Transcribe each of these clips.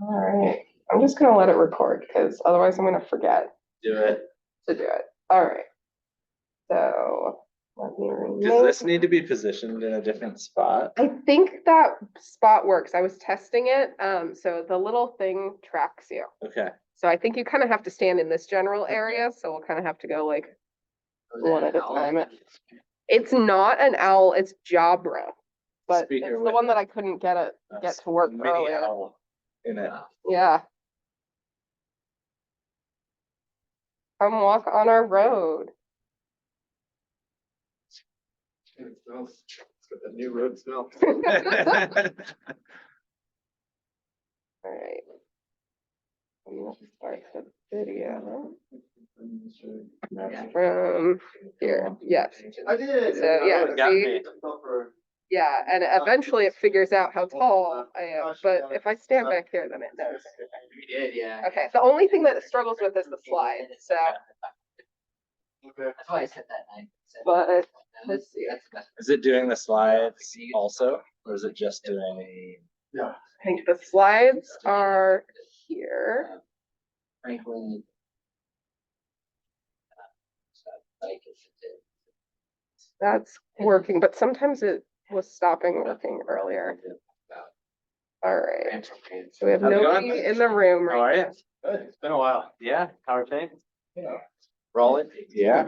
All right. I'm just gonna let it record because otherwise I'm gonna forget Do it. to do it. All right. So let me Does this need to be positioned in a different spot? I think that spot works. I was testing it. So the little thing tracks you. Okay. So I think you kind of have to stand in this general area. So we'll kind of have to go like one at a time. It's not an owl, it's Jabra. But Speaker it's the one that I couldn't get to work mini earlier. owl in it. Yeah. Come walk on our road. It smells. It's got that new road smell. All right. I'm gonna start the video from here. Yes. I did. So yeah, Got see? me. Yeah, and eventually it figures out how tall I am. But if I stand back here, then it knows. We did, yeah. Okay, the only thing that it struggles with is the slide. So, Okay. That's why I said that night. but let's see. Is it doing the slides also, or is it just doing? Yeah. I think the slides are here. Franklin. That's working, but sometimes it was stopping working earlier. All right. So we have How's it nobody going? in the room How right are you? now. Good. It's been a while. Yeah. How are things? Yeah. Rolling. Yeah.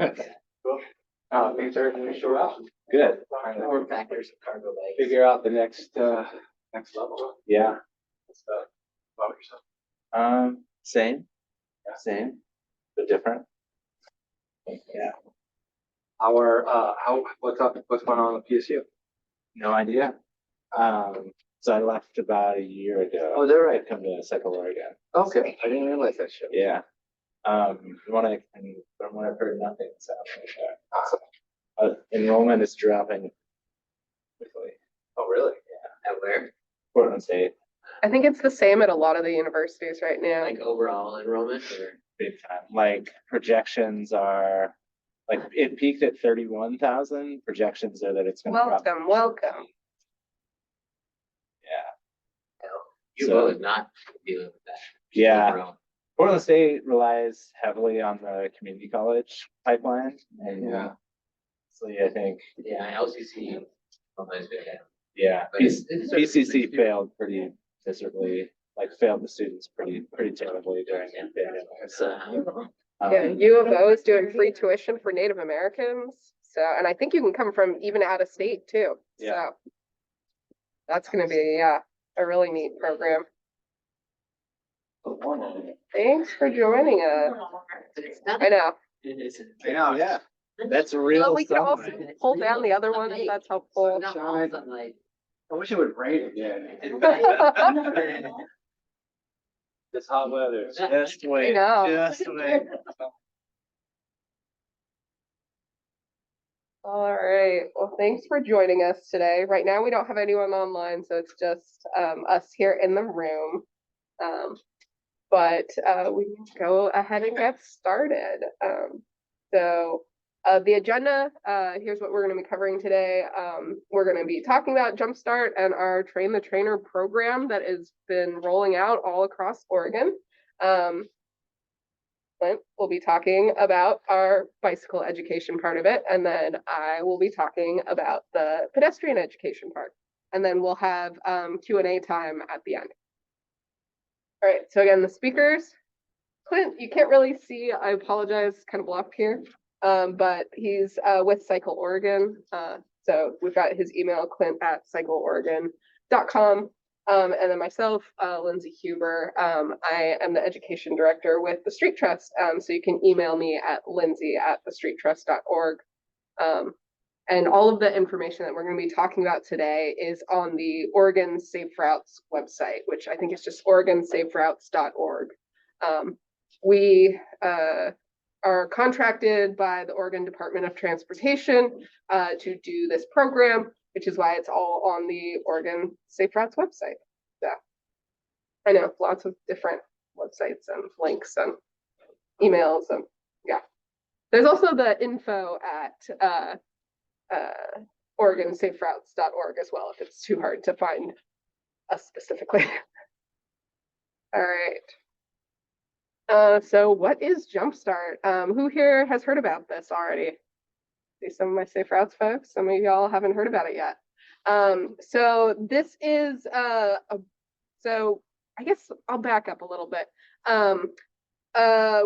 Things are going to show up. Good. Form factors of cargo bags. Figure out the next level. Yeah. Stuff about yourself. Same. Same. But different. Yeah. What's going on with PSU? No idea. So I left about a year ago. Oh, is that right? I come to Cycle Oregon. Okay, I didn't realize that shit. Yeah. From what I've heard, nothing sounds like that. Enrollment is dropping quickly. Oh, really? At where? Portland State, I think it's the same at a lot of the universities right now. Like overall enrollment or? big time. Like projections are, like it peaked at 31,000. Projections are that it's going to drop. Welcome. Yeah. You So- will not dealing with that. Yeah. Overall. Portland State relies heavily on the community college pipeline, and Yeah. so I think Yeah, LCC. Sometimes good. yeah, But it's PCC failed pretty miserably, like failed the students pretty terribly during the pandemic. So, Yeah, U of O is doing free tuition for Native Americans. So, and I think you can come from even out of state too. Yeah. So that's going to be, a really neat program. Thanks for joining us. I know. I know, yeah. That's real. Well, we can also pull down the other one if that's helpful. Not all sunlight. I wish it would rain again. This hot weather. Just wait. know. Just wait. All right. Well, thanks for joining us today. Right now, we don't have anyone online, so it's just us here in the room. But we can go ahead and get started. The agenda, here's what we're going to be covering today. We're going to be talking about Jumpstart and our Train the Trainer program that has been rolling out all across Oregon. Clint will be talking about our bicycle education part of it, and then I will be talking about the pedestrian education part. And then we'll have Q&A time at the end. All right, so again, the speakers. Clint, you can't really see, I apologize, kind of blocked here. But he's with Cycle Oregon. So we've got his email, clint@cycleoregon.com. And then myself, Lindsay Huber. I am the education director with the Street Trust. So you can email me at lindsay@thestreettrust.org. And all of the information that we're going to be talking about today is on the Oregon Safe Routes website, which I think is just oregonsaferoutes.org. We are contracted by the Oregon Department of Transportation to do this program, which is why it's all on the Oregon Safe Routes website. Yeah, I know, lots of different websites and links and emails and yeah. There's also the info at oregonsaferoutes.org as well if it's too hard to find us specifically. All right. So what is Jumpstart? Who here has heard about this already? See some of my Safe Routes folks. Some of y'all haven't heard about it yet. So this is so I guess I'll back up a little bit.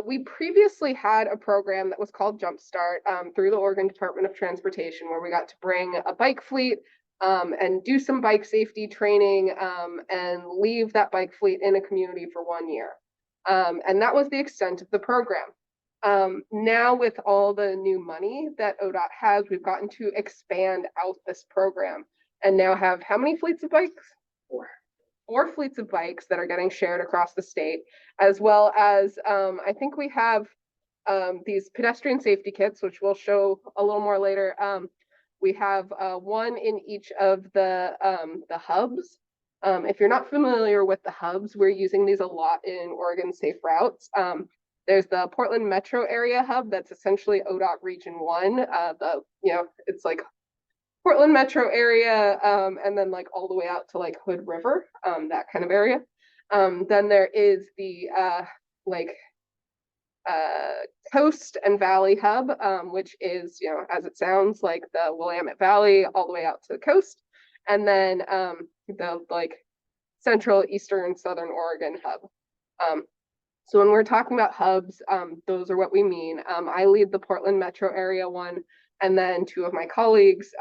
We previously had a program that was called Jumpstart through the Oregon Department of Transportation, where we got to bring a bike fleet and do some bike safety training and leave that bike fleet in a community for 1 year. And that was the extent of the program. Now with all the new money that ODOT has, we've gotten to expand out this program and now have how many fleets of bikes? Four fleets of bikes that are getting shared across the state, as well as I think we have these pedestrian safety kits, which we'll show a little more later. We have one in each of the hubs. If you're not familiar with the hubs, we're using these a lot in Oregon Safe Routes. There's the Portland metro area hub that's essentially ODOT Region 1. It's like Portland metro area, and then like all the way out to like Hood River, that kind of area. Then there is the Coast and Valley hub, which is, as it sounds, like the Willamette Valley all the way out to the coast. And then the like Central, Eastern, Southern Oregon hub. So when we're talking about hubs, those are what we mean. I lead the Portland metro area one, and then two of my colleagues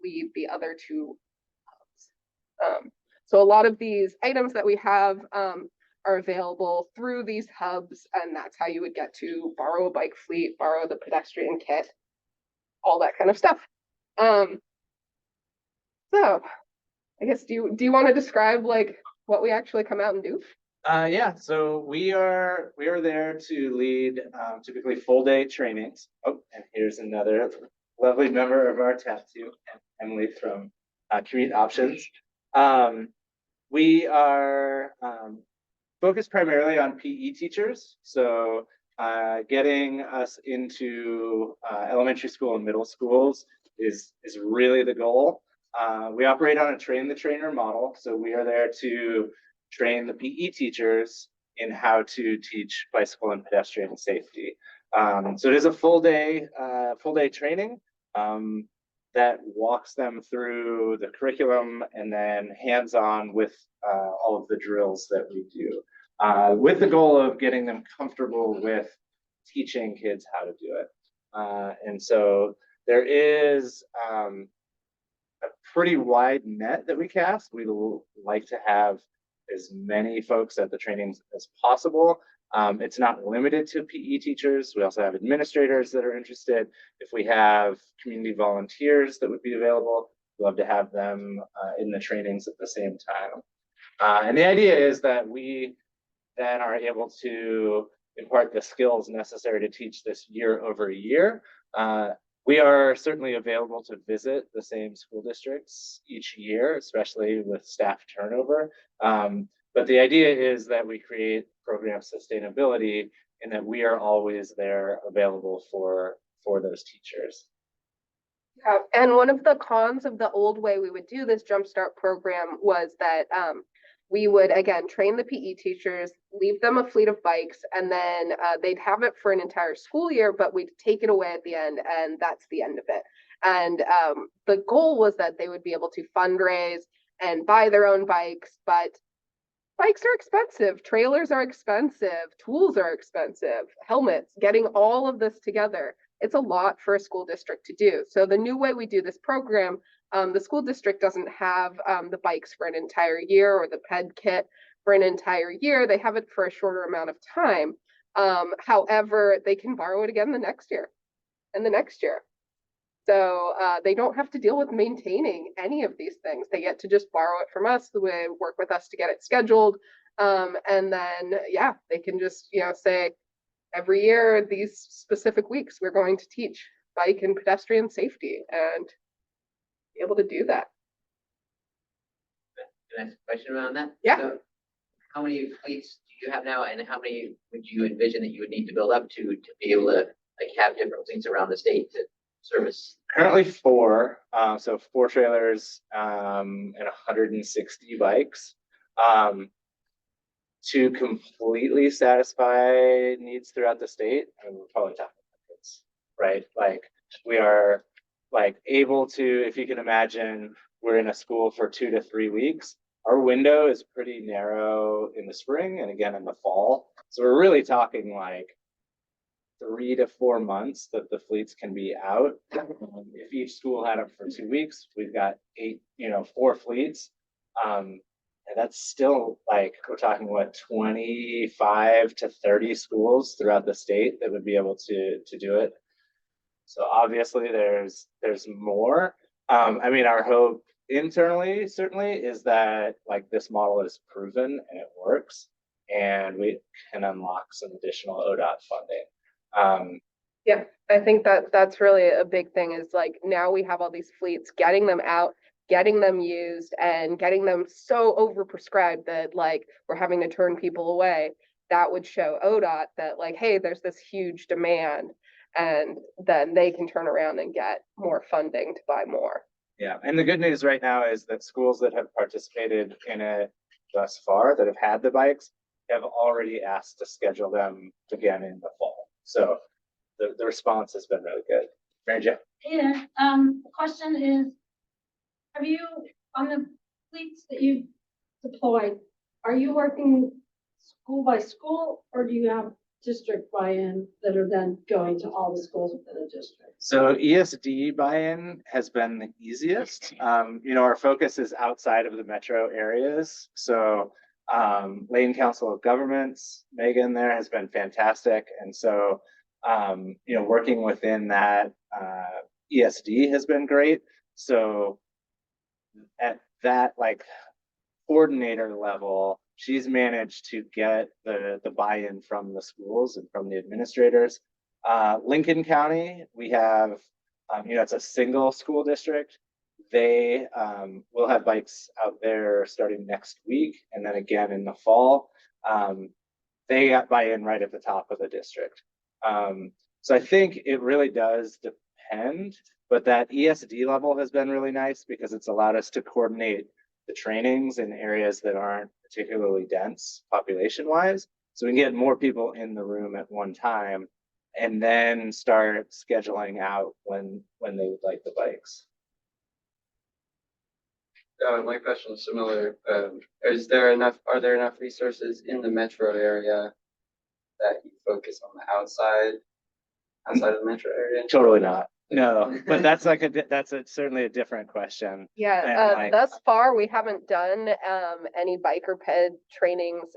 lead the other two hubs. So a lot of these items that we have are available through these hubs, and that's how you would get to borrow a bike fleet, borrow the pedestrian kit, all that kind of stuff. So I guess, do you want to describe like what we actually come out and do? Yeah, so we are there to lead typically full day trainings. Oh, and here's another lovely member of our tattoo, Emily from Commute Options. We are focused primarily on PE teachers, so getting us into elementary school and middle schools is really the goal. We operate on a train the trainer model, so we are there to train the PE teachers in how to teach bicycle and pedestrian safety. So it is a full day training that walks them through the curriculum and then hands-on with all of the drills that we do, with the goal of getting them comfortable with teaching kids how to do it. And so there is a pretty wide net that we cast. We like to have as many folks at the trainings as possible. It's not limited to PE teachers. We also have administrators that are interested. If we have community volunteers that would be available, we'd love to have them in the trainings at the same time. And the idea is that we then are able to impart the skills necessary to teach this year over year. We are certainly available to visit the same school districts each year, especially with staff turnover. But the idea is that we create program sustainability and that we are always there available for those teachers. Yeah, and one of the cons of the old way we would do this Jumpstart program was that we would, again, train the PE teachers, leave them a fleet of bikes, and then they'd have it for an entire school year, but we'd take it away at the end, and that's the end of it. And the goal was that they would be able to fundraise and buy their own bikes, but bikes are expensive, trailers are expensive, tools are expensive, helmets, getting all of this together. It's a lot for a school district to do. So the new way we do this program, the school district doesn't have the bikes for an entire year or the ped kit for an entire year. They have it for a shorter amount of time. However, they can borrow it again the next year and the next year. So they don't have to deal with maintaining any of these things. They get to just borrow it from us, they work with us to get it scheduled. And then, yeah, they can just, say every year, these specific weeks, we're going to teach bike and pedestrian safety and be able to do that. Can I ask a question around that? Yeah. So how many fleets do you have now, and how many would you envision that you would need to build up to be able to have different fleets around the state to service? Currently 4, so 4 trailers and 160 bikes. To completely satisfy needs throughout the state, and we're probably talking about this, right? Like we are like able to, if you can imagine, we're in a school for 2 to 3 weeks. Our window is pretty narrow in the spring and again in the fall. So we're really talking like 3 to 4 months that the fleets can be out. If each school had them for 2 weeks, we've got 4 fleets. And that's still like, we're talking what, 25 to 30 schools throughout the state that would be able to do it. So obviously there's more. I mean, our hope internally certainly is that like this model is proven and it works and we can unlock some additional ODOT funding. Yeah, I think that that's really a big thing is like now we have all these fleets, getting them out, getting them used and getting them so overprescribed that like we're having to turn people away. That would show ODOT that like, hey, there's this huge demand, and then they can turn around and get more funding to buy more. Yeah, and the good news right now is that schools that have participated in it thus far, that have had the bikes, have already asked to schedule them again in the fall. So the response has been really good. Mary Jo? Yeah, the question is, have you, on the fleets that you deployed, are you working school by school, or do you have district buy-in that are then going to all the schools within the district? So ESD buy-in has been the easiest. Our focus is outside of the metro areas. So Lane Council of Governments, Megan there has been fantastic. And so, working within that ESD has been great. So at that like coordinator level, she's managed to get the buy-in from the schools and from the administrators. Lincoln County, we have, it's a single school district. They will have bikes out there starting next week and then again in the fall. They got buy-in right at the top of the district. So I think it really does depend, but that ESD level has been really nice because it's allowed us to coordinate the trainings in areas that aren't particularly dense population wise. So we can get more people in the room at one time and then start scheduling out when they would like the bikes. My question is similar. Are there enough resources in the metro area that you focus on the outside of the metro area? Totally not. No, but that's certainly a different question. Yeah, thus far we haven't done any biker ped trainings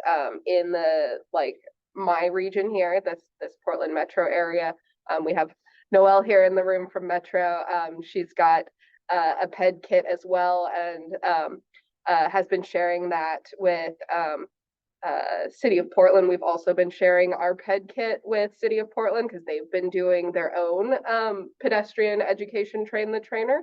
in the like my region here, this Portland metro area. We have Noelle here in the room from Metro. She's got a ped kit as well, and has been sharing that with City of Portland. We've also been sharing our ped kit with City of Portland because they've been doing their own pedestrian education train the trainer.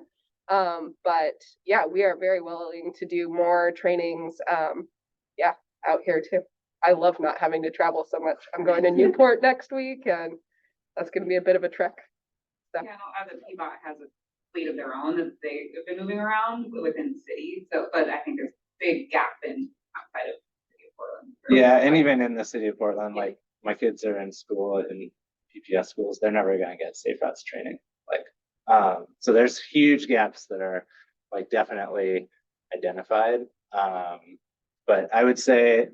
But yeah, we are very willing to do more trainings out here too. I love not having to travel so much. I'm going to Newport next week, and that's going to be a bit of a trek. So. Yeah, I know PBOT has a fleet of their own that they've been moving around within the city. So, but I think there's a big gap in outside of the city of Portland. Yeah, and even in the city of Portland, like my kids are in school in PPS schools, they're never going to get safe routes training. So there's huge gaps that are like definitely identified. But I would say,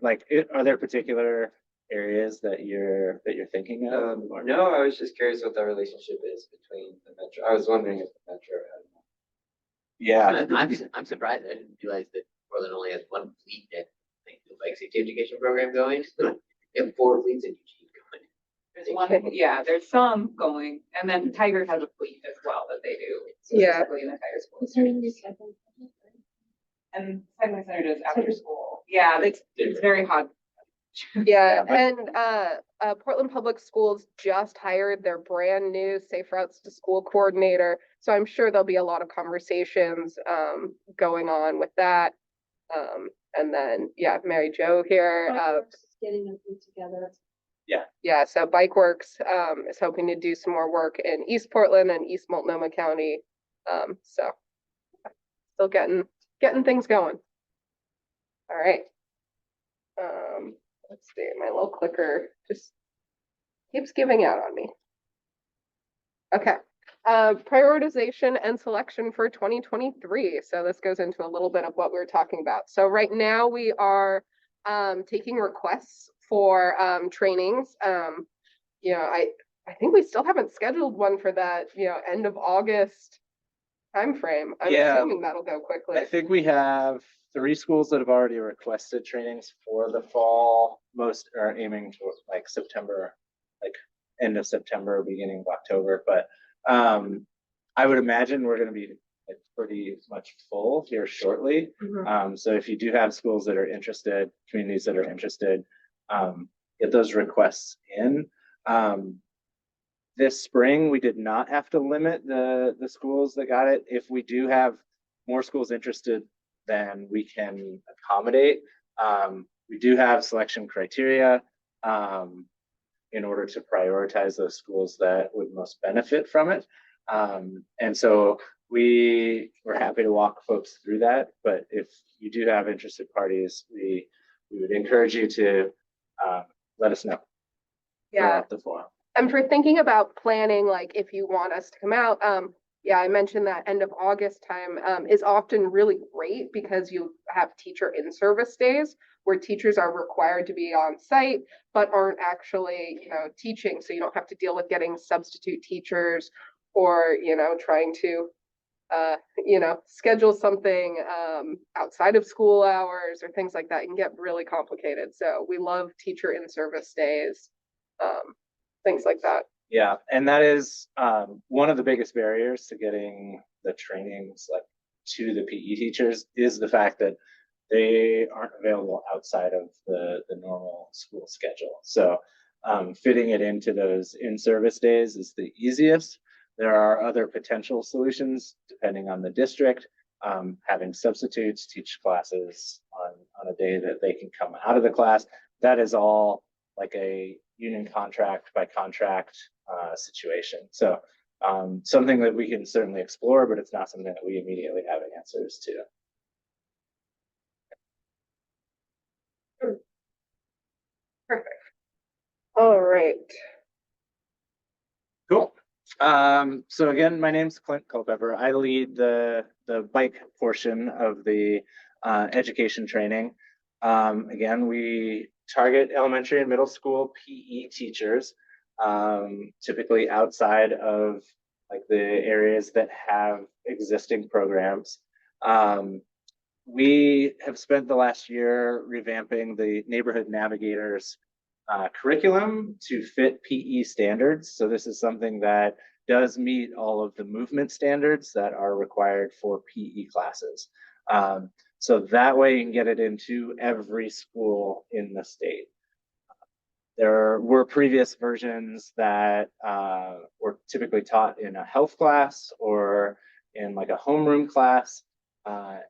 are there particular areas that you're thinking of? No, I was just curious what the relationship is between the metro. I was wondering if the metro had. Yeah, I'm surprised. I didn't realize that Portland only has one fleet that the bike safety education program going. They have 4 fleets in Eugene going. There's one, there's some going, and then Tiger has a fleet as well that they do. Yeah. Specifically in the Tiger school. And Segway Center does after school. Yeah, it's very hot. Yeah, and Portland Public Schools just hired their brand new Safe Routes to School coordinator. So I'm sure there'll be a lot of conversations going on with that. And then, Mary Jo here. Getting them together. Yeah, so Bikeworks is hoping to do some more work in East Portland and East Multnomah County. So still getting things going. All right. let's see, my little clicker just keeps giving out on me. Okay. Prioritization and selection for 2023. So this goes into a little bit of what we were talking about. So right now we are taking requests for trainings. I think we still haven't scheduled one for that, end of August timeframe. I'm Yeah. assuming that'll go quickly. I think we have 3 schools that have already requested trainings for the fall. Most are aiming for like September, like end of September, beginning of October. But I would imagine we're going to be like pretty much full here shortly. So if you do have schools that are interested, communities that are interested, get those requests in. This spring, we did not have to limit the schools that got it. If we do have more schools interested, then we can accommodate. We do have selection criteria in order to prioritize those schools that would most benefit from it. And so we're happy to walk folks through that. But if you do have interested parties, we would encourage you to let us know. Yeah. The forum. And for thinking about planning, like if you want us to come out, yeah, I mentioned that end of August time is often really great because you have teacher in-service days where teachers are required to be on site, but aren't actually, teaching. So you don't have to deal with getting substitute teachers or, trying to, schedule something outside of school hours or things like that. It can get really complicated. So we love teacher in-service days. Things like that. Yeah, and that is one of the biggest barriers to getting the trainings like to the PE teachers is the fact that they aren't available outside of the normal school schedule. So fitting it into those in-service days is the easiest. There are other potential solutions depending on the district. Having substitutes teach classes on a day that they can come out of the class. That is all like a union contract by contract situation. So something that we can certainly explore, but it's not something that we immediately have answers to. Perfect. All right. Cool. So again, my name's Clint Culpepper. I lead the bike portion of the education training. Again, we target elementary and middle school PE teachers, typically outside of like the areas that have existing programs. We have spent the last year revamping the Neighborhood Navigators curriculum to fit PE standards. So this is something that does meet all of the movement standards that are required for PE classes. So that way you can get it into every school in the state. There were previous versions that were typically taught in a health class or in like a homeroom class.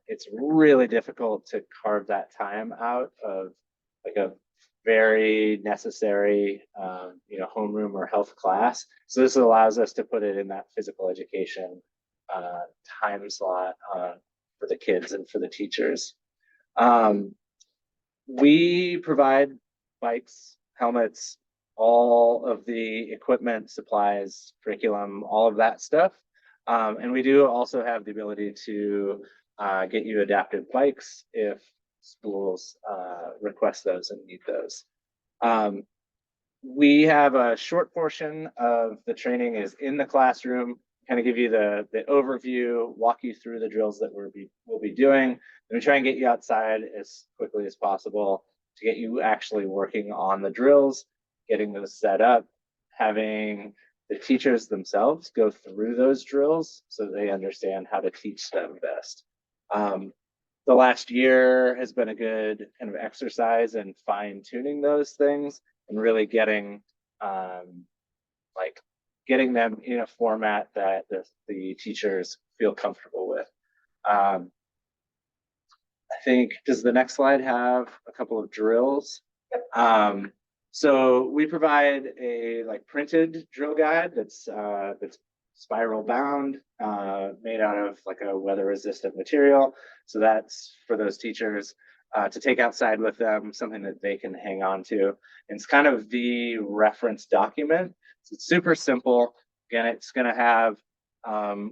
It's really difficult to carve that time out of like a very necessary, homeroom or health class. So this allows us to put it in that physical education time slot for the kids and for the teachers. We provide bikes, helmets, all of the equipment, supplies, curriculum, all of that stuff. And we do also have the ability to get you adaptive bikes if schools request those and need those. We have a short portion of the training is in the classroom, kind of give you the overview, walk you through the drills that we'll be doing. Then we try and get you outside as quickly as possible to get you actually working on the drills, getting those set up, having the teachers themselves go through those drills so they understand how to teach them best. The last year has been a good kind of exercise in fine tuning those things and really getting getting them in a format that the teachers feel comfortable with. I think, does the next slide have a couple of drills? So we provide a printed drill guide that's spiral bound, made out of like a weather resistant material. So that's for those teachers. to take outside with them, something that they can hang on to. And it's kind of the reference document. So it's super simple. Again, it's going to have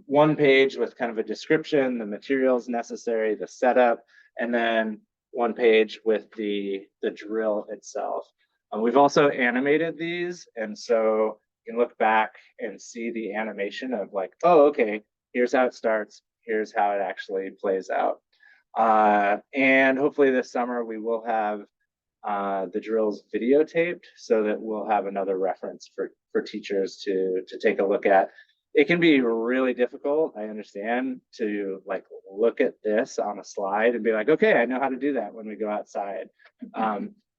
one page with kind of a description, the materials necessary, the setup, and then one page with the drill itself. We've also animated these, and so you can look back and see the animation of like, oh, okay, here's how it starts, here's how it actually plays out. And hopefully this summer we will have the drills videotaped so that we'll have another reference for teachers to take a look at. It can be really difficult, I understand, to like look at this on a slide and be like, okay, I know how to do that when we go outside.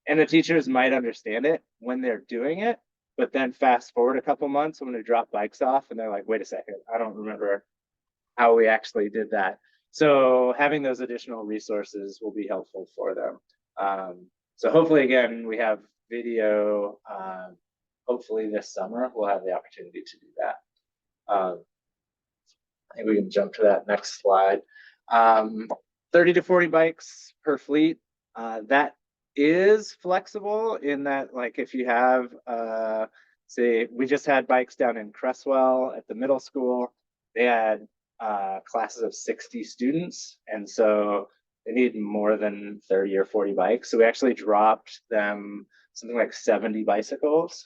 And the teachers might understand it when they're doing it, but then fast forward a couple months when we drop bikes off and they're like, wait a second, I don't remember how we actually did that. So having those additional resources will be helpful for them. So hopefully, again, we have video. Hopefully this summer we'll have the opportunity to do that. I think we can jump to that next slide. 30 to 40 bikes per fleet. That is flexible in that, like, if you have, say, we just had bikes down in Cresswell at the middle school. They had classes of 60 students, and so they need more than 30 or 40 bikes. So we actually dropped them something like 70 bicycles.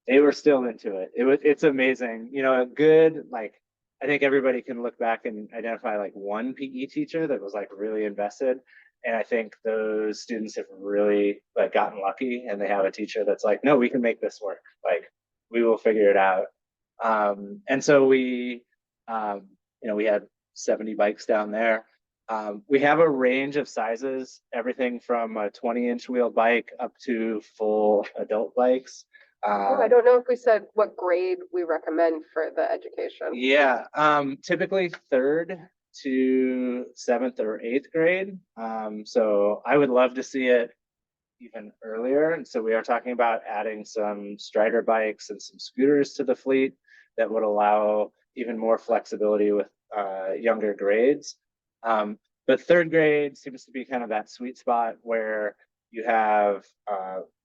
They were still into it. It's amazing. You know, a good, like, I think everybody can look back and identify like one PE teacher that was like really invested. And I think those students have really like gotten lucky, and they have a teacher that's like, no, we can make this work. Like, we will figure it out. And so we, you know, we had 70 bikes down there. We have a range of sizes, everything from a 20-inch wheel bike up to full adult bikes. I don't know if we said what grade we recommend for the education. Yeah, typically 3rd to 7th or 8th grade. So I would love to see it even earlier. And so we are talking about adding some Strider bikes and some scooters to the fleet that would allow even more flexibility with younger grades. But 3rd grade seems to be kind of that sweet spot where you have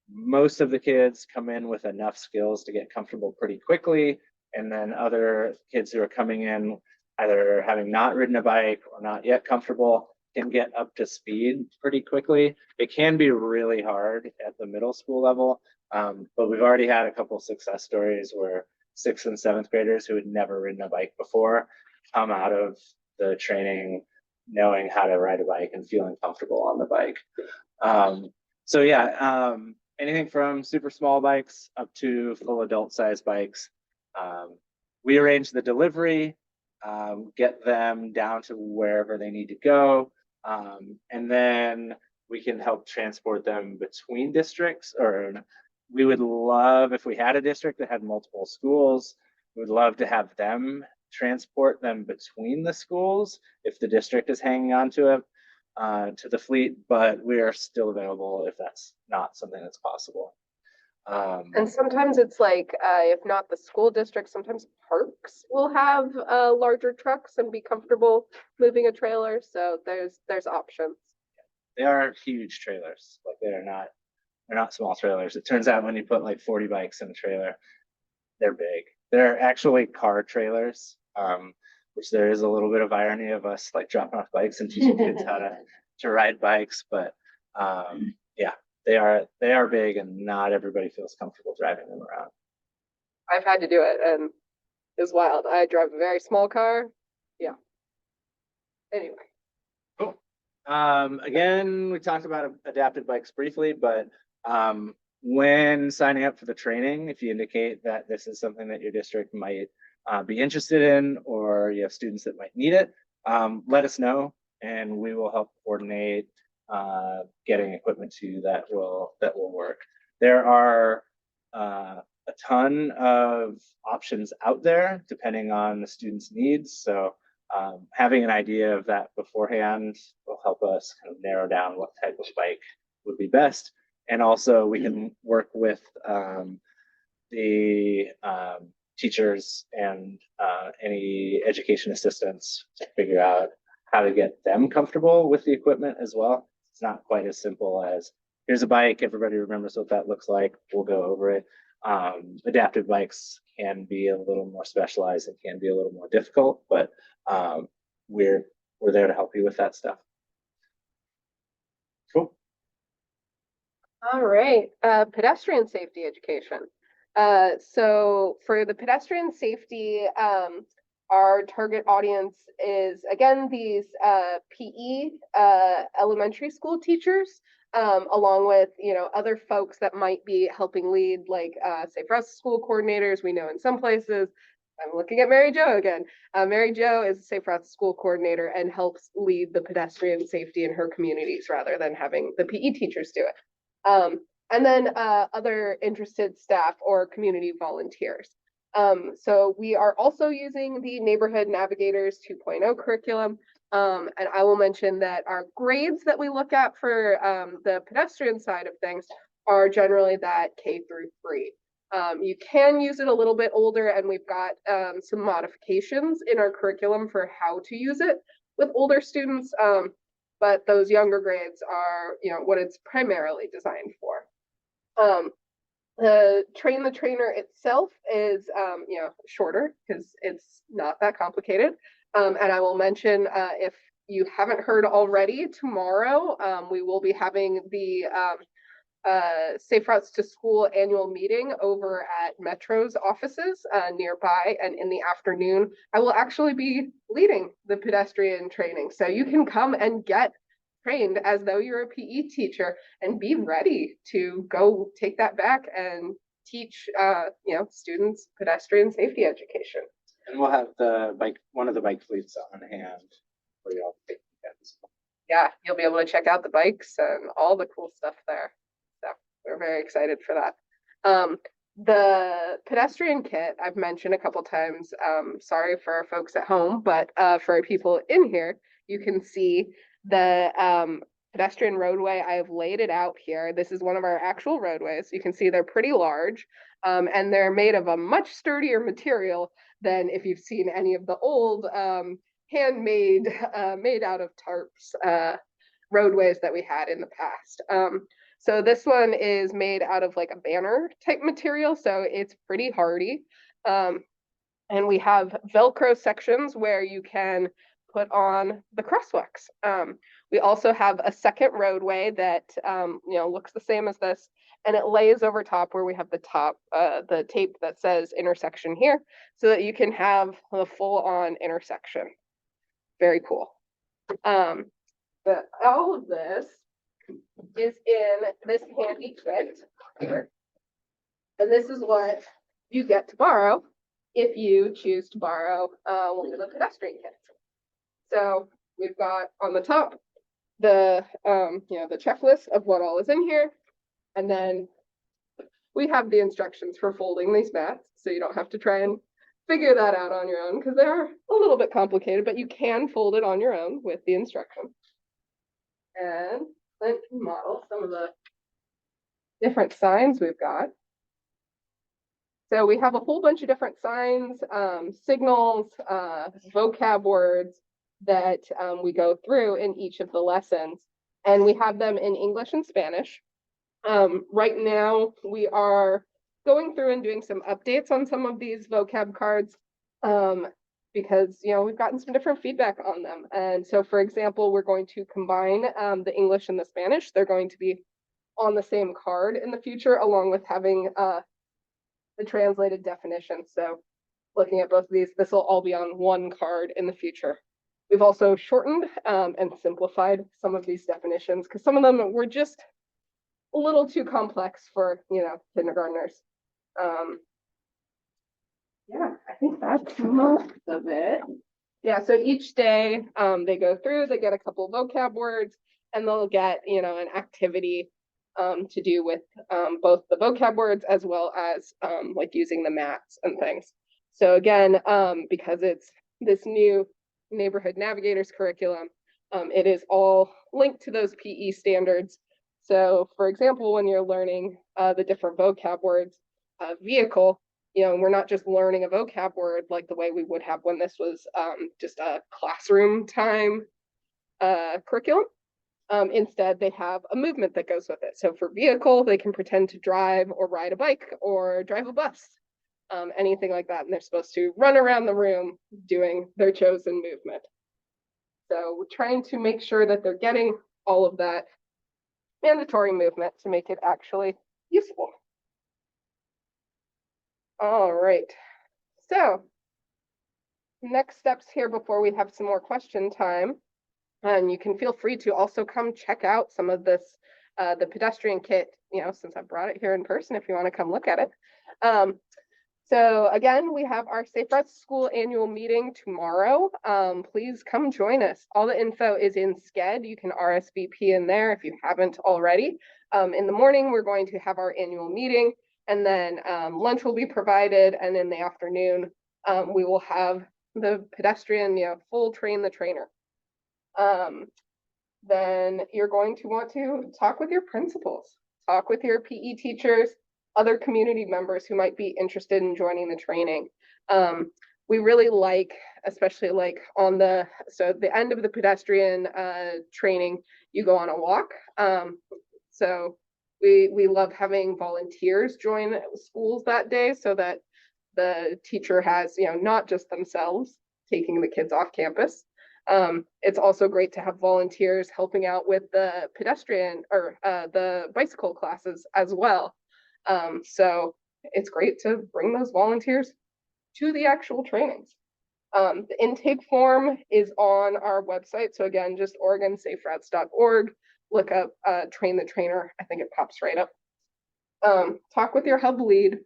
most of the kids come in with enough skills to get comfortable pretty quickly. And then other kids who are coming in either having not ridden a bike or not yet comfortable can get up to speed pretty quickly. It can be really hard at the middle school level, but we've already had a couple success stories where 6th and 7th graders who had never ridden a bike before come out of the training knowing how to ride a bike and feeling comfortable on the bike. So yeah, anything from super small bikes up to full adult size bikes. We arrange the delivery, get them down to wherever they need to go, and then we can help transport them between districts. Or we would love, if we had a district that had multiple schools, we would love to have them transport them between the schools if the district is hanging on to it, to the fleet, but we are still available if that's not something that's possible. And sometimes it's like, if not the school district, sometimes parks will have larger trucks and be comfortable moving a trailer. So there's options. They are huge trailers. Like, they're not small trailers. It turns out when you put like 40 bikes in a trailer, they're big. They're actually car trailers, which there is a little bit of irony of us like dropping off bikes and teaching kids how to ride bikes. But yeah, they are big, and not everybody feels comfortable driving them around. I've had to do it, and it's wild. I drive a very small car. Yeah. Anyway. Cool. Again, we talked about adapted bikes briefly, but when signing up for the training, if you indicate that this is something that your district might be interested in, or you have students that might need it, let us know, and we will help coordinate getting equipment to you that will work. There are a ton of options out there depending on the student's needs. So having an idea of that beforehand will help us kind of narrow down what type of bike would be best. And also we can work with the teachers and any education assistants to figure out how to get them comfortable with the equipment as well. It's not quite as simple as here's a bike, everybody remembers what that looks like, we'll go over it. Adaptive bikes can be a little more specialized and can be a little more difficult, but we're there to help you with that stuff. Cool. All right, pedestrian safety education. So for the pedestrian safety, our target audience is, again, these PE elementary school teachers, along with, other folks that might be helping lead, like Safe Routes to School coordinators. We know in some places, I'm looking at Mary Jo again. Mary Jo is a Safe Routes to School coordinator and helps lead the pedestrian safety in her communities rather than having the PE teachers do it. And then other interested staff or community volunteers. So we are also using the Neighborhood Navigators 2.0 curriculum. And I will mention that our grades that we look at for the pedestrian side of things are generally that K through 3. You can use it a little bit older, and we've got some modifications in our curriculum for how to use it with older students. But those younger grades are, what it's primarily designed for. The Train the Trainer itself is, shorter because it's not that complicated. And I will mention, if you haven't heard already, tomorrow we will be having the Safe Routes to School annual meeting over at Metro's offices nearby, and in the afternoon I will actually be leading the pedestrian training, so you can come and get trained as though you're a PE teacher and be ready to go take that back and teach students pedestrian safety education. And we'll have one of the bike fleets on hand for y'all to take a look at as well. Yeah, you'll be able to check out the bikes and all the cool stuff there. So we're very excited for that. The pedestrian kit I've mentioned a couple times. Sorry for our folks at home, but for people in here, you can see the pedestrian roadway. I've laid it out here. This is one of our actual roadways. You can see they're pretty large, and they're made of a much sturdier material than if you've seen any of the old handmade, made out of tarps roadways that we had in the past. So this one is made out of like a banner type material, so it's pretty hardy. And we have Velcro sections where you can put on the crosswalks. We also have a second roadway that looks the same as this, and it lays over top where we have the tape that says intersection here, so that you can have the full-on intersection. Very cool. But all of this is in this handy kit here. And this is what you get to borrow if you choose to borrow one of the pedestrian kits. So we've got on the top the the checklist of what all is in here, and then we have the instructions for folding these mats, so you don't have to try and figure that out on your own because they're a little bit complicated, but you can fold it on your own with the instructions. And Clint can model some of the different signs we've got. So we have a whole bunch of different signs, signals, vocab words that we go through in each of the lessons, and we have them in English and Spanish. Right now, we are going through and doing some updates on some of these vocab cards because we've gotten some different feedback on them. And so, for example, we're going to combine the English and the Spanish. They're going to be on the same card in the future, along with having the translated definition. So looking at both of these, this will all be on one card in the future. We've also shortened and simplified some of these definitions because some of them were just a little too complex for kindergartners. Yeah, I think that's most of it. Yeah, so each day they go through, they get a couple of vocab words, and they'll get an activity to do with both the vocab words as well as like using the mats and things. So again, because it's this new Neighborhood Navigators curriculum, it is all linked to those PE standards. So for example, when you're learning the different vocab words, vehicle, we're not just learning a vocab word like the way we would have when this was just a classroom time curriculum. Instead, they have a movement that goes with it. So for vehicle, they can pretend to drive or ride a bike or drive a bus, anything like that. And they're supposed to run around the room doing their chosen movement. So we're trying to make sure that they're getting all of that mandatory movement to make it actually useful. All right. So next steps here before we have some more question time. And you can feel free to also come check out some of this, the pedestrian kit, since I brought it here in person, if you want to come look at it. So again, we have our Safe Routes School annual meeting tomorrow. Please come join us. All the info is in Sched. You can RSVP in there if you haven't already. In the morning, we're going to have our annual meeting, and then lunch will be provided. And in the afternoon, we will have the pedestrian, full train the trainer. Then you're going to want to talk with your principals, talk with your PE teachers, other community members who might be interested in joining the training. We really like, especially like so at the end of the pedestrian training, you go on a walk. So we love having volunteers join schools that day so that the teacher has, not just themselves taking the kids off campus. It's also great to have volunteers helping out with the pedestrian or the bicycle classes as well. So it's great to bring those volunteers to the actual trainings. The intake form is on our website. So again, just OregonSafeRoutes.org, look up Train the Trainer. I think it pops right up. Talk with your hub lead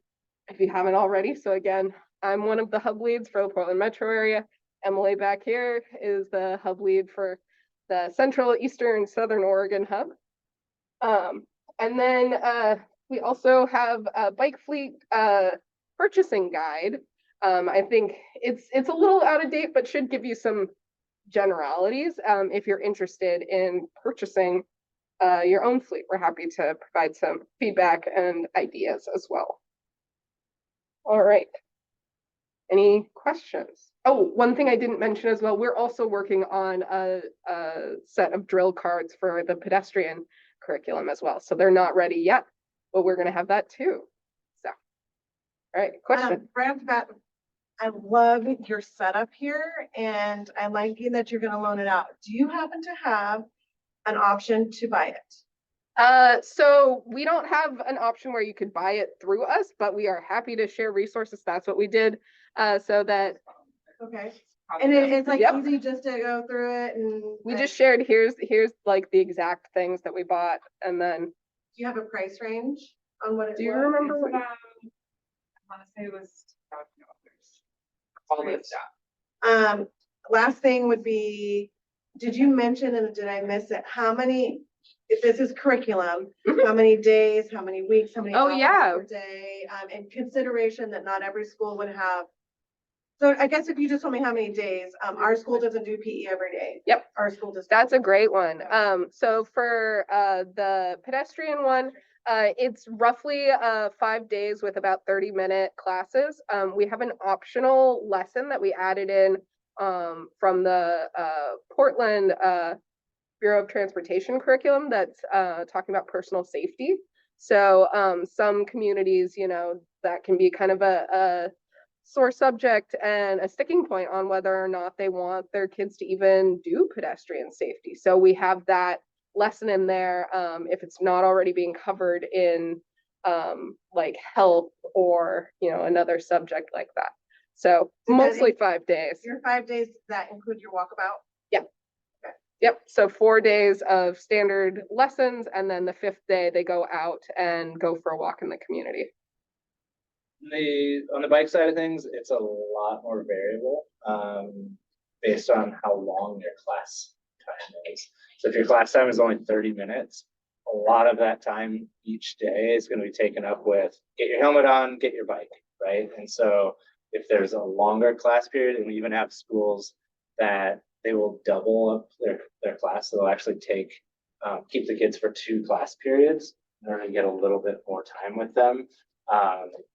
if you haven't already. So again, I'm one of the hub leads for the Portland metro area. Emily back here is the hub lead for the Central, Eastern, Southern Oregon hub. And then we also have a bike fleet purchasing guide. I think it's a little out of date, but should give you some generalities if you're interested in purchasing your own fleet. We're happy to provide some feedback and ideas as well. All right. Any questions? Oh, one thing I didn't mention as well, we're also working on a set of drill cards for the pedestrian curriculum as well. So they're not ready yet, but we're going to have that too. So, all right, question. Right off the bat, I love your setup here, and I like that you're going to loan it out. Do you happen to have an option to buy it? So we don't have an option where you could buy it through us, but we are happy to share resources. That's what we did. So that Okay. And it's like Yep. easy just to go through it, and we just shared, here's like the exact things that we bought. And then do you have a price range on what it do you was? remember It's what about, I want to say it was $2,000. all this? Last thing would be, did you mention, and did I miss it, how many, if this is curriculum, how many days, how many weeks, how many Oh, hours yeah. per day, in consideration that not every school would have. So I guess if you just told me how many days, our school doesn't do PE every day. Yep. Our school does. That's a great one. So for the pedestrian one, it's roughly 5 days with about 30-minute classes. We have an optional lesson that we added in from the Portland Bureau of Transportation curriculum that's talking about personal safety. So some communities, that can be kind of a sore subject and a sticking point on whether or not they want their kids to even do pedestrian safety. So we have that lesson in there if it's not already being covered in like health or another subject like that. So mostly 5 days. Your 5 days, does that include your walkabout? Yep. So 4 days of standard lessons, and then the 5th day they go out and go for a walk in the community. On the bike side of things, it's a lot more variable based on how long your class time is. So if your class time is only 30 minutes, a lot of that time each day is going to be taken up with get your helmet on, get your bike, right? And so if there's a longer class period, and we even have schools that they will double up their class, so they'll actually keep the kids for 2 class periods in order to get a little bit more time with them.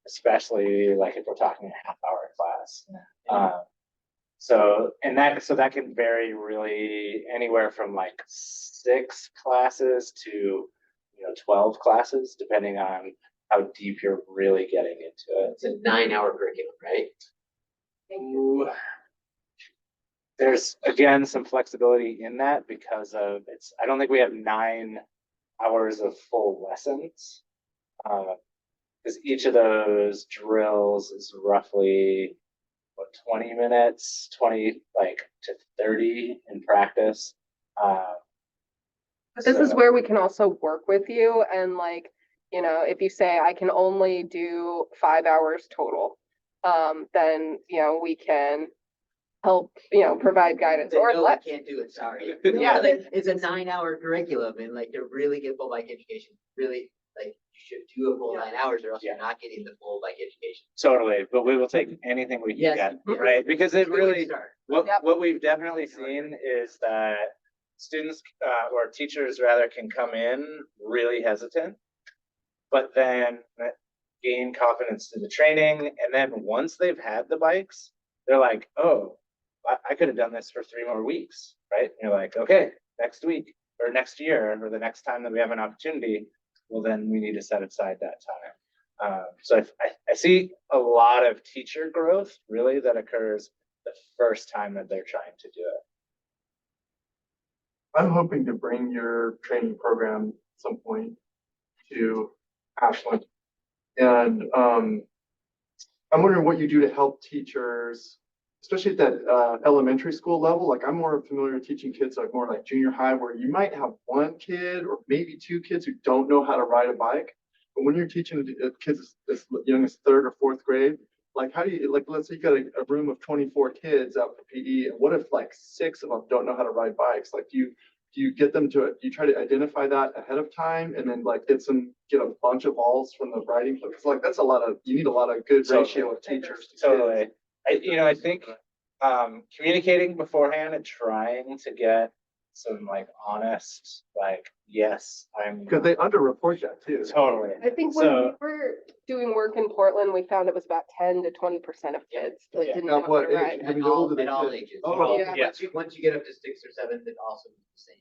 Especially like if we're talking a half-hour class. So, so that can vary really anywhere from like 6 classes to, 12 classes, depending on how deep you're really getting into it. It's a 9-hour curriculum, right? Ooh. There's again some flexibility in that because of I don't think we have 9 hours of full lessons. Because each of those drills is roughly 20 minutes, 20 to 30 in practice. But this is where we can also work with you and if you say I can only do 5 hours total, then, we can help, provide guidance They or know let. they can't do it, sorry. Yeah. It's a 9-hour curriculum and to really get full bike education, really, you should do a full 9 hours or else you're not getting the full bike education. Totally, but we will take anything we can Yes, get, yes. right? Because it Good way to really, start. what we've definitely seen is that students or teachers rather can come in really hesitant, but then gain confidence through the training. And then once they've had the bikes, they're like, oh, I could have done this for 3 more weeks, right? And you're like, okay, next week or next year or the next time that we have an opportunity, well, then we need to set aside that time. So I see a lot of teacher growth really that occurs the first time that they're trying to do it. I'm hoping to bring your training program at some point to Ashland. And I'm wondering what you do to help teachers, especially at that elementary school level. Like I'm more familiar with teaching kids more like junior high, where you might have 1 kid or maybe 2 kids who don't know how to ride a bike. But when you're teaching kids as young as 3rd or 4th grade, how do you, let's say you got a room of 24 kids out for PE, and what if 6 of them don't know how to ride bikes? Do you get them to, do you try to identify that ahead of time and then get a bunch of balls from the riding club? Because that's you need a lot of good ratio of teachers to Totally. kids. I think communicating beforehand and trying to get some honest, yes, I'm. Because they underreport that too. Totally. I think when we were doing work in Portland, we found it was about 10 to 20% of kids that didn't know how to ride. I mean, the older At all kids. ages. Oh, Yeah. Once you get up to 6th or 7th, it also is the same.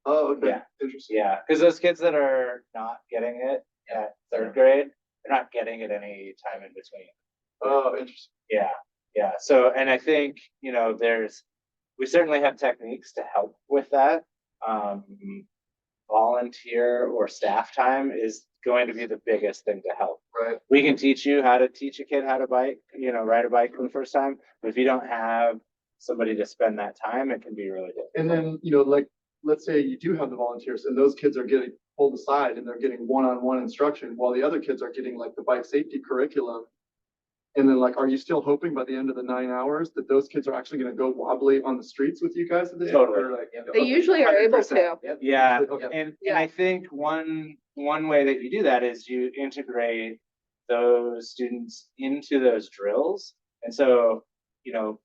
oh, okay. Yeah. Interesting. Yeah, because those kids that are not getting it at 3rd grade, they're not getting it any time in between. Oh, interesting. Yeah. So, and I think, we certainly have techniques to help with that. Volunteer or staff time is going to be the biggest thing to help. Right. We can teach you how to teach a kid how to ride a bike for the first time, but if you don't have somebody to spend that time, it can be really difficult. And then, let's say you do have the volunteers and those kids are getting pulled aside and they're getting one-on-one instruction while the other kids are getting the bike safety curriculum. And then are you still hoping by the end of the 9 hours that those kids are actually going to go wobbly on the streets with you guys at the end? Totally. Or They usually are able to. Yeah, Okay. and I think one way that you do that is you integrate those students into those drills. And so,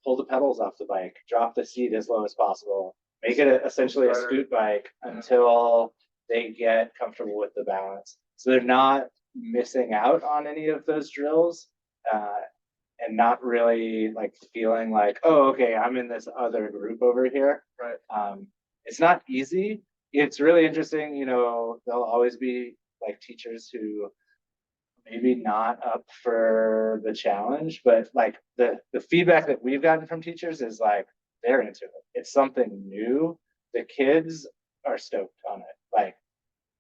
pull the pedals off the bike, drop the seat as low as possible, make it essentially a scoot bike until they get comfortable with the balance. So they're not missing out on any of those drills. And not really feeling oh, okay, I'm in this other group over here. Right. It's not easy. It's really interesting. There'll always be teachers who maybe not up for the challenge, but the feedback that we've gotten from teachers is they're into it. It's something new. The kids are stoked on it.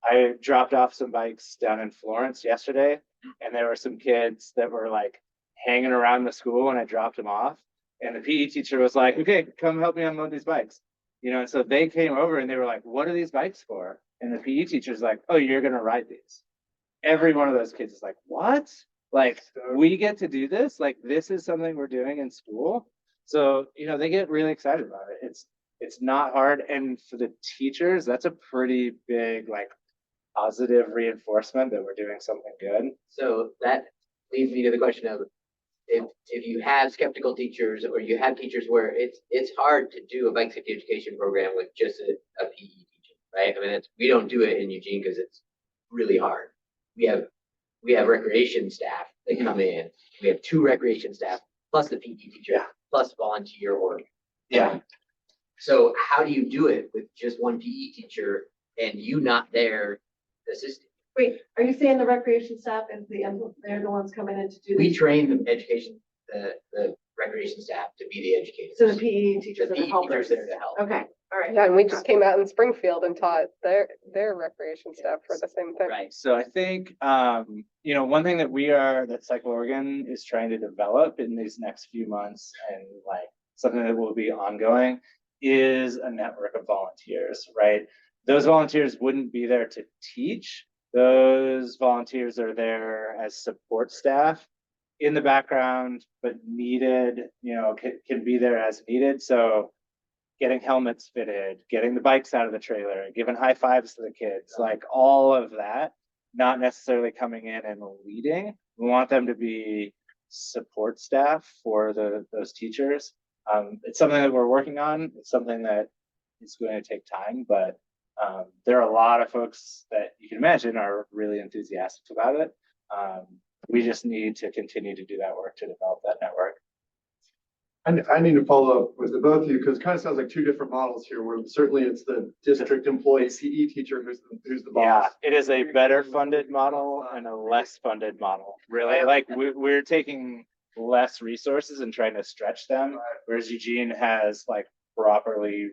I dropped off some bikes down in Florence yesterday, and there were some kids that were hanging around the school when I dropped them off. And the PE teacher was like, okay, come help me unload these bikes. And so they came over and they were like, what are these bikes for? And the PE teacher's like, oh, you're going to ride these. Every one of those kids is like, what? We get to do this? This is something we're doing in school. So, they get really excited about it. It's not hard. And for the teachers, that's a pretty big, positive reinforcement that we're doing something good. So that leads me to the question of if you have skeptical teachers or you have teachers where it's hard to do a bike safety education program with just a PE teacher, right? I mean, we don't do it in Eugene because it's really hard. We have recreation staff that come in. We have 2 recreation staff plus the PE teacher. plus volunteer work. Yeah. So how do you do it with just one PE teacher and you not there assisting? Wait, are you saying the recreation staff and they're the ones coming in to do We this? train the education, the recreation staff to be the educators. So the PE The teachers are PE the helpers. teachers there to help. Okay, all right. Yeah, and we just came out in Springfield and taught their recreation staff for the same thing. Right. So I think, one thing that Cycle Oregon is trying to develop in these next few months and like something that will be ongoing is a network of volunteers, right? Those volunteers wouldn't be there to teach. Those volunteers are there as support staff in the background, but needed, can be there as needed. So getting helmets fitted, getting the bikes out of the trailer, giving high fives to the kids, like all of that, not necessarily coming in and leading. We want them to be support staff for those teachers. It's something that we're working on. It's something that is going to take time, but there are a lot of folks that you can imagine are really enthusiastic about it. We just need to continue to do that work to develop that network. I need to follow up with the both of you because it kind of sounds like two different models here where certainly it's the district employee PE teacher who's the Yeah, boss. it is a better funded model and a less funded model. Really, like we're taking less resources and trying to stretch them, whereas Eugene has like properly,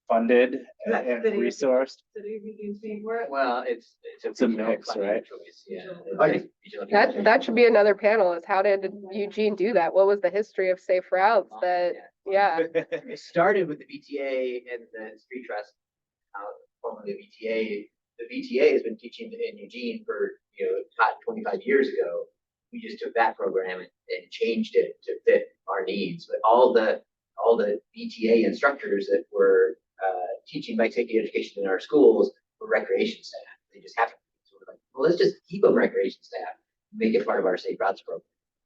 funded That's and city- resourced. City of Eugene's paying for it? Well, it's a regional mix, funding right? choice, yeah. I- That should be another panel, is how did Eugene do that? What was the history of safe routes that, yeah. It started with the VTA and the Street Trust, formerly the VTA. The VTA has been teaching in Eugene for, taught 25 years ago. We just took that program and changed it to fit our needs. But all the VTA instructors that were teaching bike safety education in our schools were recreation staff. They just happened to be sort of like, well, let's just keep them recreation staff, make it part of our safe routes program.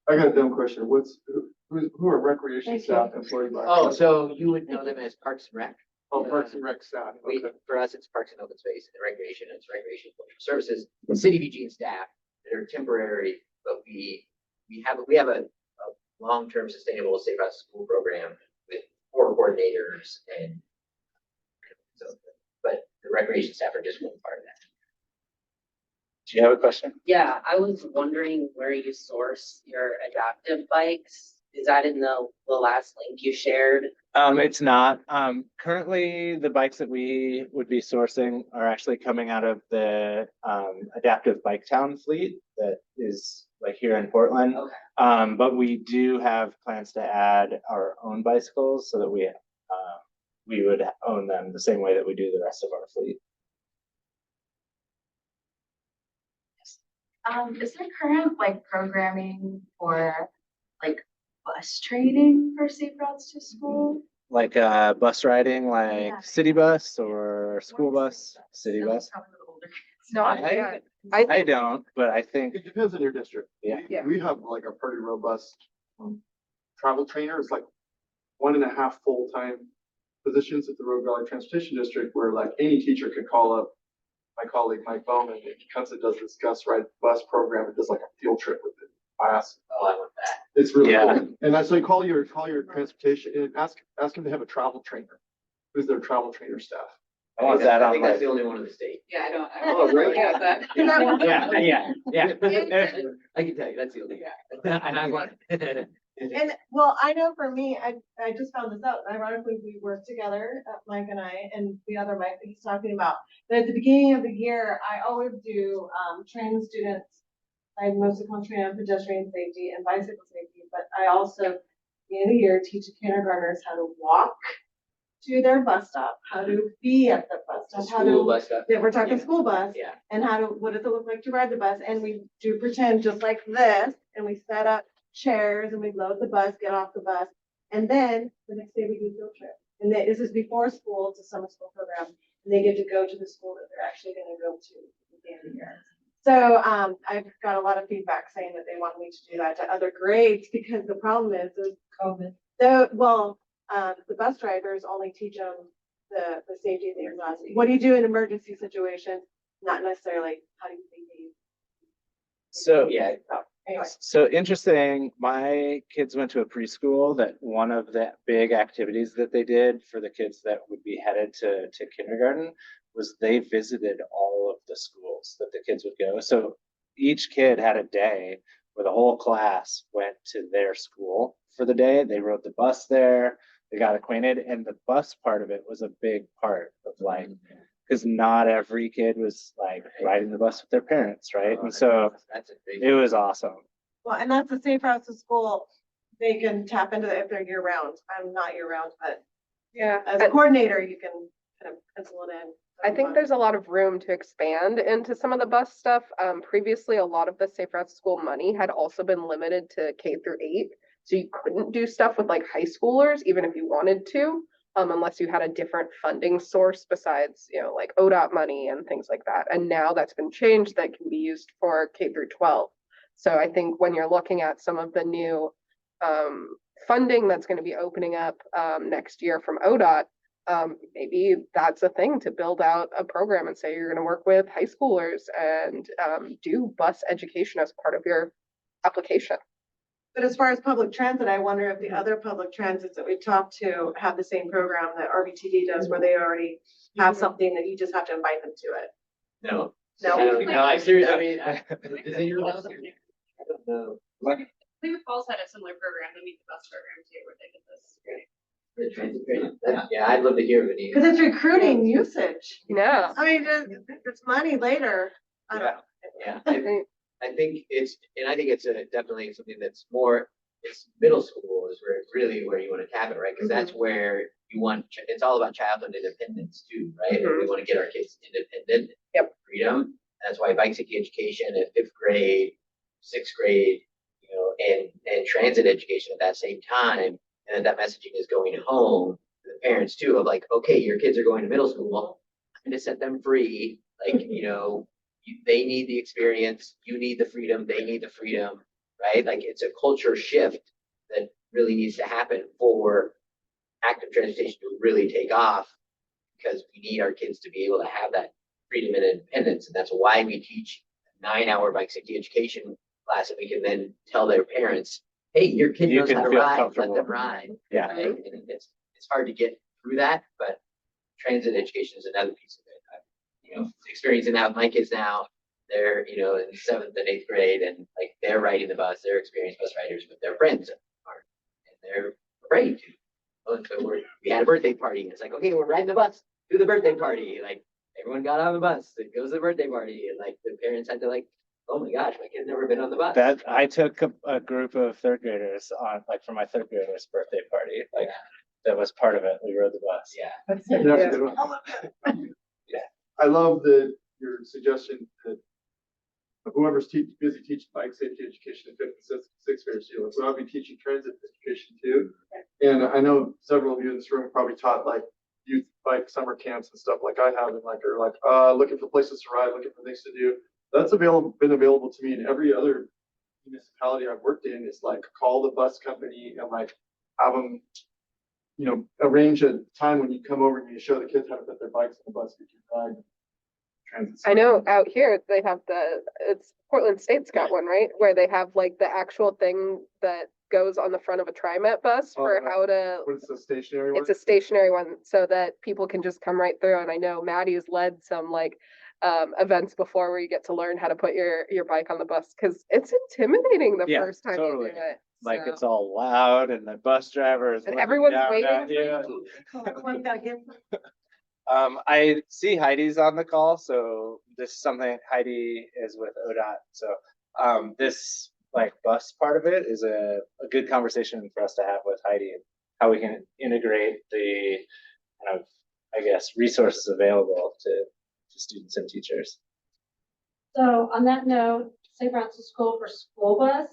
I got a dumb question. Who are recreation Thank you. staff employed by? Oh, so you would know them as Parks and Rec. Oh, Parks and Rec staff. Okay. For us, it's Parks and Open Space, and the Recreation, it's Recreation and Cultural Services. The City of Eugene staff that are temporary, but we have a long-term sustainable safe routes school program with 4 coordinators and so, but the recreation staff are just one part of that. Do you have a question? Yeah, I was wondering where you source your adaptive bikes. Is that in the last link you shared? It's not. Currently, the bikes that we would be sourcing are actually coming out of the adaptive bike town fleet that is like here in Portland. Okay. But we do have plans to add our own bicycles so that we would own them the same way that we do the rest of our fleet. Is there current programming for bus training for safe routes to school? Like bus riding, like Yeah. city bus or school bus, city bus. No, I don't, but I think, It depends on your district. Yeah. Yeah. We have like a pretty robust travel trainer. It's like 1.5 full-time positions at the Rogue Valley Transportation District where like any teacher could call up my colleague Mike Bowman and he comes and does this Gus Ride bus program and does like a field trip with the class. Oh, I want that. It's really Yeah. cool. And that's like call your transportation and ask them to have a travel trainer. Who's their travel trainer staff? I want that I on think my. that's the only one in the state. Yeah, I don't. Oh, really? Yeah, that. Yeah. I can tell you, that's the only guy. And I want. And well, I know for me, I just found this out. Ironically, we work together, Mike and I, and the other Mike that he's talking about. But at the beginning of the year, I always do train students. I mostly concentrate on pedestrian safety and bicycle safety, but I also, at the end of the year, teach kindergartners how to walk to their bus stop, how to be at the bus stop, how School to. bus stuff. Yeah, we're talking Yeah. school bus. Yeah. And what does it look like to ride the bus? And we do pretend just like this, and we set up chairs and we load the bus, get off the bus. And then the next day we do a field trip. And this is before school, it's a summer school program. And they get to go to the school that they're actually gonna go to at the end of the year. So, I've got a lot of feedback saying that they want me to do that to other grades because the problem is COVID. The bus drivers only teach them the safety of the exhaust. What do you do in emergency situations? Not necessarily how do you behave. So Yeah. So interesting, my kids went to a preschool that one of the big activities that they did for the kids that would be headed to kindergarten was they visited all of the schools that the kids would go. So each kid had a day where the whole class went to their school for the day. They rode the bus there, they got acquainted, and the bus part of it was a big part of like, because not every kid was like riding the bus with their parents, right? And so That's a big. it was awesome. Well, and that's the safe routes to school. They can tap into it if they're year round. I'm not year round, but Yeah. as a coordinator, you can kind of pencil it in. I think there's a lot of room to expand into some of the bus stuff. Previously, a lot of the Safe Routes to School money had also been limited to K-8. So you couldn't do stuff with like high schoolers, even if you wanted to, unless you had a different funding source besides, like ODOT money and things like that. And now that's been changed. That can be used for K-12. So I think when you're looking at some of the new funding that's going to be opening up next year from ODOT, maybe that's a thing to build out a program and say you're going to work with high schoolers and do bus education as part of your application. But as far as public transit, I wonder if the other public transits that we've talked to have the same program that RBTD does, where they already have something that you just have to invite them to it. No. No? No, I seriously, I mean, is it your house? I don't know. Cleveland Falls had a similar program, the Meet the Bus program too, where they did this. The transit training. Yeah, I'd love to hear of any. Because it's recruiting usage. Yeah. I mean, it's money later. I don't know. Yeah, I think it's, and I think it's definitely something that's more, it's middle school is where you want to tap it, right? Because that's where you want, it's all about childhood independence too, right? We want to get our kids independent. Yep. Freedom. That's why bike safety education at 5th grade, 6th grade, and transit education at that same time. And that messaging is going home to the parents too, of like, okay, your kids are going to middle school, I'm gonna set them free. Like, they need the experience, you need the freedom, they need the freedom, right? Like it's a culture shift that really needs to happen for active transportation to really take off, because we need our kids to be able to have that freedom and independence. And that's why we teach a 9-hour bike safety education class, and we can then tell their parents, hey, your kid knows how to ride, let them ride. Yeah. Right? And it's hard to get through that, but transit education is another piece of it. Experiencing that with my kids now, they're, in 7th and 8th grade, and like they're riding the bus, they're experienced bus riders, but their friends aren't, and they're afraid to. And so we had a birthday party, and it's like, okay, we're riding the bus to the birthday party. Like everyone got on the bus, it goes to the birthday party, and like the parents had to like, oh my gosh, my kid's never been on the bus. That I took a group of 3rd graders on, like, for my 3rd graders' birthday party. Like, that was part of it. We rode the bus. Yeah. I love your suggestion that whoever's busy teaching bike safety education in 5th and 6th grade, so I'll be teaching transit education too. And I know several of you in this room probably taught like youth bike summer camps and stuff like I have, and like are like looking for places to ride, looking for things to do. That's been available to me in every other municipality I've worked in. Is like call the bus company and like have them, arrange a time when you come over and you show the kids how to put their bikes on the bus, you can ride. I know out here they have it's Portland State's got one, right? Where they have like the actual thing that goes on the front of a TriMet bus for how to. What is the stationary one? It's a stationary one so that people can just come right through. And I know Maddie's led some like events before where you get to learn how to put your bike on the bus, because it's intimidating the first time totally. you do it. Like So. it's all loud, and the bus driver is And looking everyone's down waiting at for you. Everyone's got to give. I see Heidi's on the call, so this is something Heidi is with ODOT. So this like bus part of it is a good conversation for us to have with Heidi, and how we can integrate the kind of, I guess, resources available to students and teachers. So on that note, Safe Routes to School for school bus,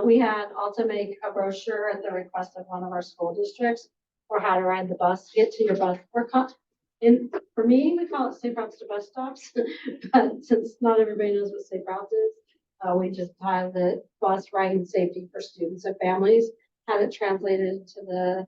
we had also make a brochure at the request of one of our school districts for how to ride the bus, get to your bus. For me, we call it Safe Routes to Bus Stops, but since not everybody knows what Safe Routes is, we just have the bus riding safety for students and families, had it translated to the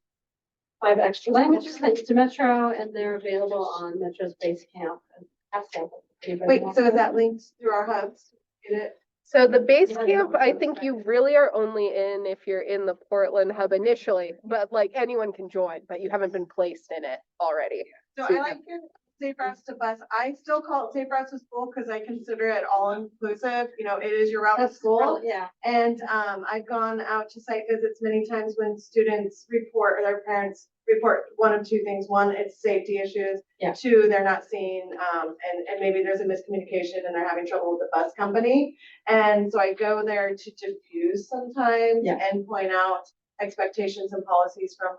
5 extra languages thanks to Metro, and they're available on Metro's Basecamp and App Sample. Wait, so is that linked through our hubs? Get it? So the base Yeah, camp, no, I that's think fine. you really are only in if you're in the Portland hub initially, but like anyone can join, but you haven't been placed in it already. So So I like your safe routes to bus. I still call it safe routes to school because I consider it all inclusive. You know, it is your route to school. Yeah. And I've gone out to site visits many times when students report or their parents report one of two things. One, it's safety issues. Yeah. Two, they're not seeing, and maybe there's a miscommunication and they're having trouble with the bus company. And so I go there to diffuse sometimes Yeah. and point out expectations and policies from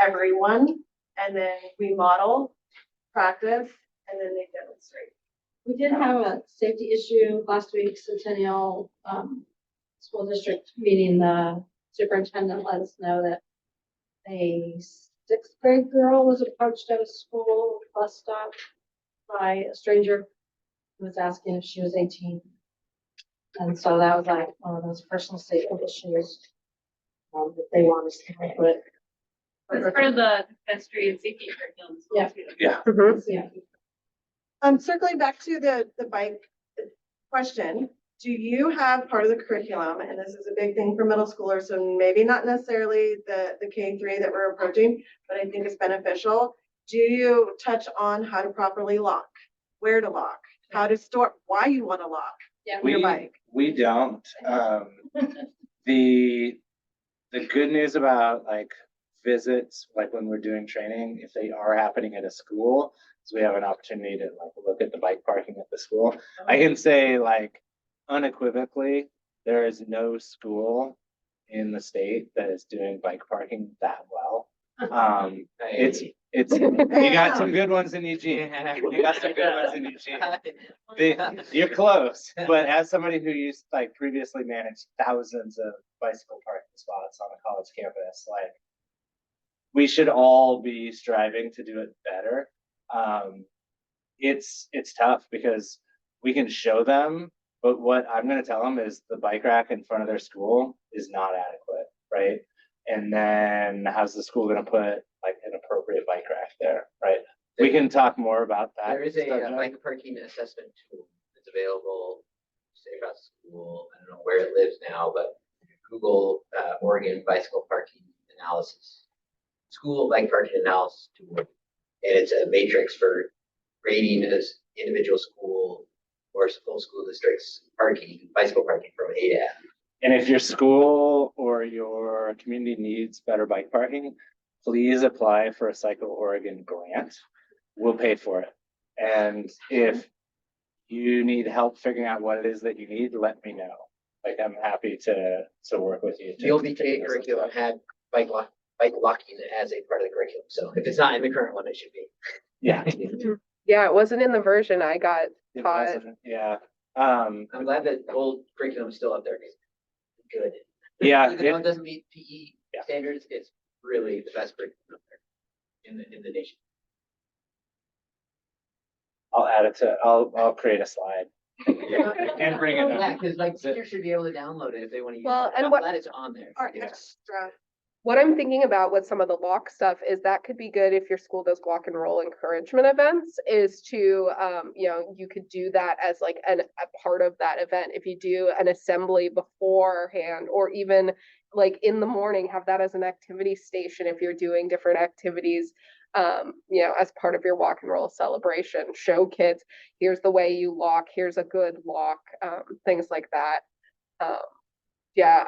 everyone. And then we model, practice, and then they demonstrate. We did have a safety issue last week, Centennial, school district meeting. The superintendent let us know that a sixth grade girl was approached at a school bus stop by a stranger who was asking if she was 18. And so that was like one of those personal safety issues that they want us to help with. It's part of the pedestrian safety curriculum. as well, Yeah. too. Mhm. Yeah. Circling back to the bike question, do you have part of the curriculum, and this is a big thing for middle schoolers, so maybe not necessarily the K-3 that we're approaching, but I think it's beneficial. Do you touch on how to properly lock, where to lock, how to store, why you want to lock your bike? We don't. The good news about like visits, like when we're doing training, if they are happening at a school, so we have an opportunity to like look at the bike parking at the school. I can say like unequivocally, there is no school in the state that is doing bike parking that well. It's you got some good ones in Eugene. You got some good ones in Eugene. You're close, but as somebody who used like previously managed thousands of bicycle parking spots on a college campus, like we should all be striving to do it better. It's tough because we can show them, but what I'm going to tell them is the bike rack in front of their school is not adequate, right? And then how's the school going to put like an appropriate bike rack there, right? We can talk more about that. There is a subject. bike parking assessment tool that's available, say about school, I don't know where it lives now, but Google Oregon bicycle parking analysis. School bike parking analysis tool. And it's a matrix for grading as individual school or full school districts parking, bicycle parking from A to F. And if your school or your community needs better bike parking, please apply for a Cycle Oregon grant. We'll pay for it. And if you need help figuring out what it is that you need, let me know. Like I'm happy to work with you. The OBTA curriculum had bike locking as a part of the curriculum. So if it's not in the current one, it should be. Yeah. Yeah, it wasn't in the version I got It taught. wasn't, yeah. I'm glad that old curriculum is still up there. Good. Yeah. Even though it doesn't meet PE Yeah. standards, it's really the best curriculum up there in the nation. I'll add it to, I'll create a slide and bring it Yeah, up. because like teachers should be able to download it if they want to use Well, it. and I'm what- glad it's on there. Or Yeah. extra. What I'm thinking about with some of the lock stuff is that could be good if your school does walk and roll encouragement events, is to, you could do that as like a part of that event. If you do an assembly beforehand, or even like in the morning, have that as an activity station if you're doing different activities, as part of your walk and roll celebration. Show kids, here's the way you lock, here's a good lock, things like that. Yeah,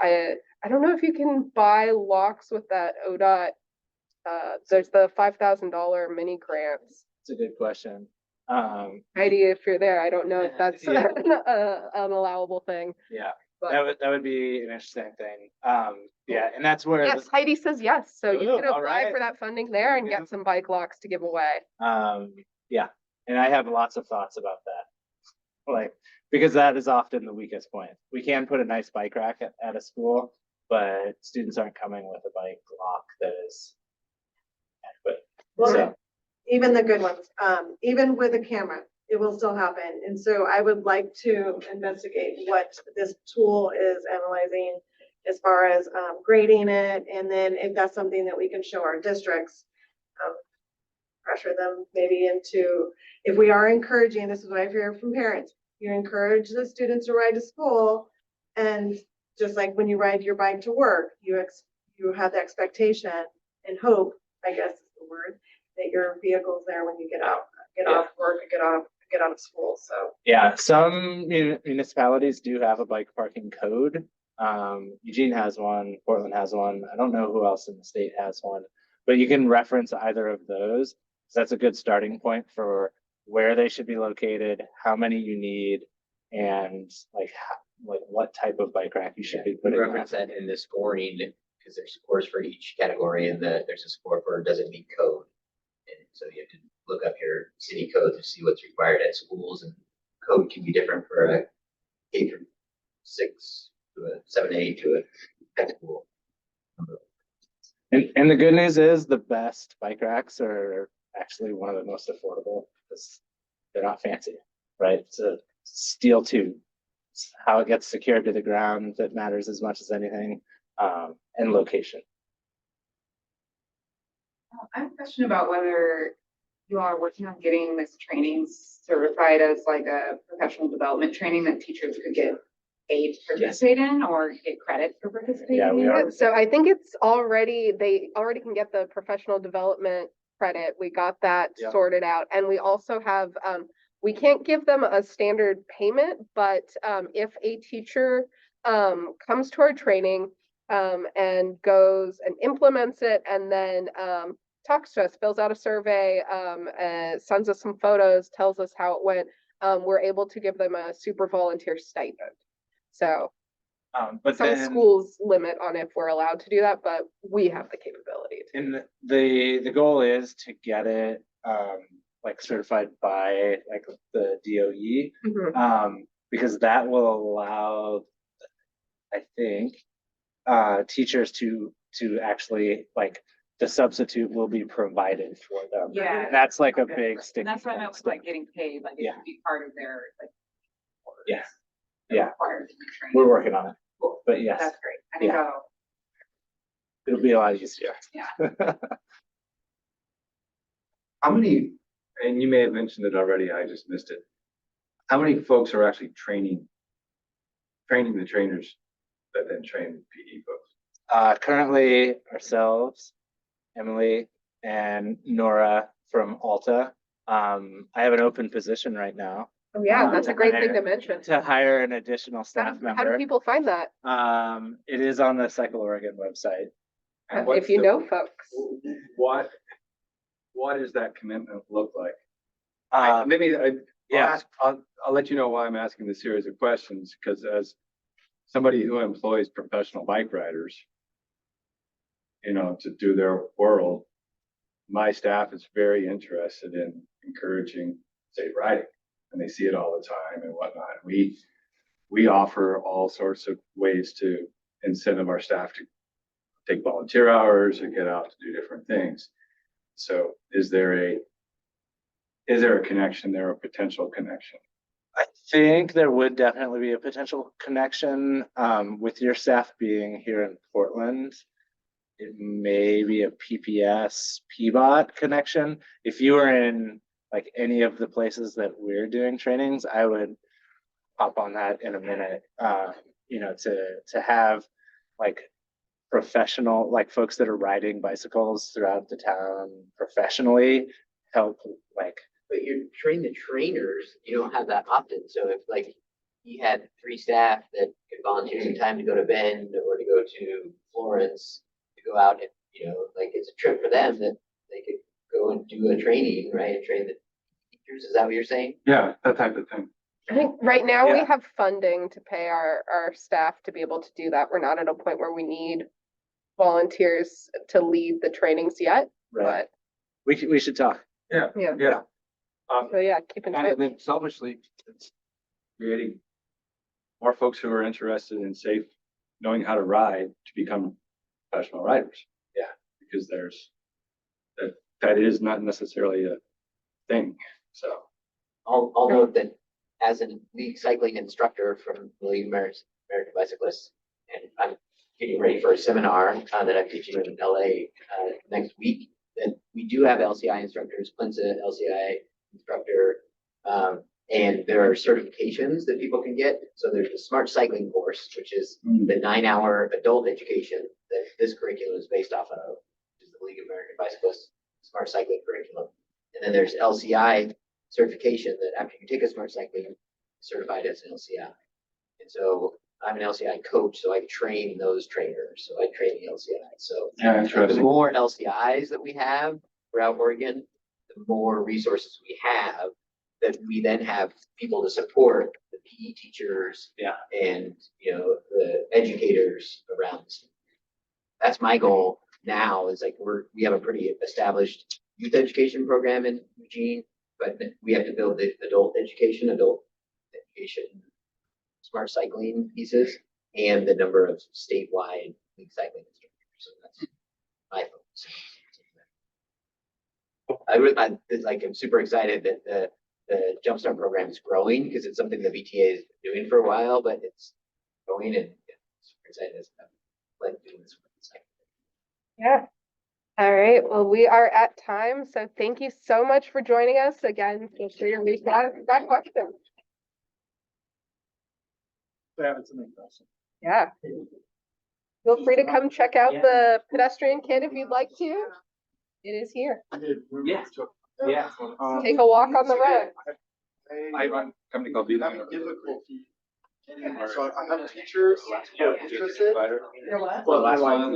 I don't know if you can buy locks with that ODOT. There's the $5,000 mini grants. It's a good question. Heidi, if you're there, I don't know if that's Yeah. an allowable thing. Yeah, But that would be an interesting thing. Yeah, and that's where yes, Heidi says yes. So you Ooh, could all apply right. for that funding there and Yeah. get some bike locks to give away. Yeah, and I have lots of thoughts about that. Like, because that is often the weakest point. We can put a nice bike rack at a school, but students aren't coming with a bike lock that is adequate. Well, So, even the good ones, even with a camera, it will still happen. And so I would like to investigate what this tool is analyzing as far as grading it. And then if that's something that we can show our districts, pressure them maybe into, if we are encouraging, this is what I hear from parents, you encourage the students to ride to school, And just like when you ride your bike to work, you have the expectation and hope, I guess is the word, that your vehicle's there when you get off work, or get out of school. So Yeah, some municipalities do have a bike parking code. Eugene has one, Portland has one. I don't know who else in the state has one, but you can reference either of those. So that's a good starting point for where they should be located, how many you need, and like what type of bike rack you should be putting on. Reference that in the scoring, because there's scores for each category and there's a score for doesn't meet code. And so you have to look up your city code to see what's required at schools, and code can be different for a K through 6 to a 7A to a high school. And the good news is the best bike racks are actually one of the most affordable because they're not fancy, right? It's a steel tube. It's how it gets secured to the ground that matters as much as anything, and location. I have a question about whether you all are working on getting this training certified as like a professional development training that teachers could get paid to participate in or get credit for participating Yeah, we in. are. So I think they already can get the professional development credit. We got that Yeah. sorted out. And we also have, we can't give them a standard payment, but if a teacher comes to our training and goes and implements it and then talks to us, fills out a survey, sends us some photos, tells us how it went, we're able to give them a super volunteer stipend. So But some then, schools limit on if we're allowed to do that, but we have the capability to. and the goal is to get it like certified by like the DOE, Mhm. because that will allow, I think, teachers to actually like the substitute will be provided for them. Yeah. That's like a Okay. big And stick. that's what I meant with like getting paid, like it Yeah. should be part of their like. Yeah. they're Yeah. Required to be trained. We're working on it, Cool. but yes, That's great. I think Yeah. that'll, it'll be a lot easier. Yeah. How many, and you may have mentioned it already, I just missed it. How many folks are actually training the trainers that then train PE folks? Currently ourselves, Emily and Nora from Alta. I have an open position right now Oh, yeah, that's a to great thing hire- to mention. to hire an additional How staff do member. people find that? It is on the Cycle Oregon website. And what's If you the- know folks. What does that commitment look like? Uh, Maybe I'll yeah. I'll let you know why I'm asking this series of questions, because as somebody who employs professional bike riders, to do their world, my staff is very interested in encouraging safe riding, and they see it all the time and whatnot. We offer all sorts of ways to incentive our staff to take volunteer hours or get out to do different things. So is there a connection there, a potential connection? I think there would definitely be a potential connection with your staff being here in Portland. It may be a PPS PBOT connection. If you were in like any of the places that we're doing trainings, I would hop on that in a minute. To have like professional, like folks that are riding bicycles throughout the town professionally help like. But you train the trainers, you don't have that often. So if like you had 3 staff that could volunteer some time to go to Bend or to go to Florence, to go out and, like it's a trip for them that they could go and do a training, right? And train the teachers. Is that what you're saying? Yeah, that type of thing. I think right now we Yeah. have funding to pay our staff to be able to do that. We're not at a point where we need volunteers to lead the trainings yet, Right. We should talk. Yeah, but yeah. yeah. So yeah, keep in And touch. then selfishly, it's creating more folks who are interested in safe, knowing how to ride to become professional riders. Yeah. Because that is not necessarily a thing, so. I'll note that as a league cycling instructor from the League of American Bicyclists, and I'm getting ready for a seminar that I'm teaching in LA next week, that we do have LCI instructors. Clint's a LCI instructor. And there are certifications that people can get. So there's a smart cycling course, which is the 9-hour adult education that this curriculum is based off of, which is the League of American Bicyclists Smart Cycling Curriculum. And then there's LCI certification that after you take a smart cycling, you're certified as an LCI. And so I'm an LCI coach, so I train those trainers. So I train the LCI. So Yeah, the interesting. more LCIs that we have throughout Oregon, the more resources we have that we then have people to support the PE teachers and, the educators around this. That's my goal now is like we have a pretty established youth education program in Eugene, but we have to build the adult education, smart cycling pieces, and the number of statewide league cycling instructors. So that's my focus. I'm super excited that the Jumpstart program is growing because it's something the VTA has been doing for a while, but it's growing and super excited as like doing this. Yeah. All right. Well, we are at time. So thank you so much for joining us. Again, feel free to reach out if you've got questions. Yeah. Feel free to come check out the pedestrian kit if you'd like to. It is here. Yeah. Yeah. Take a walk on the road. I run a company called Vita. having difficulty. So I have teachers who are interested. You know what? Well, last one.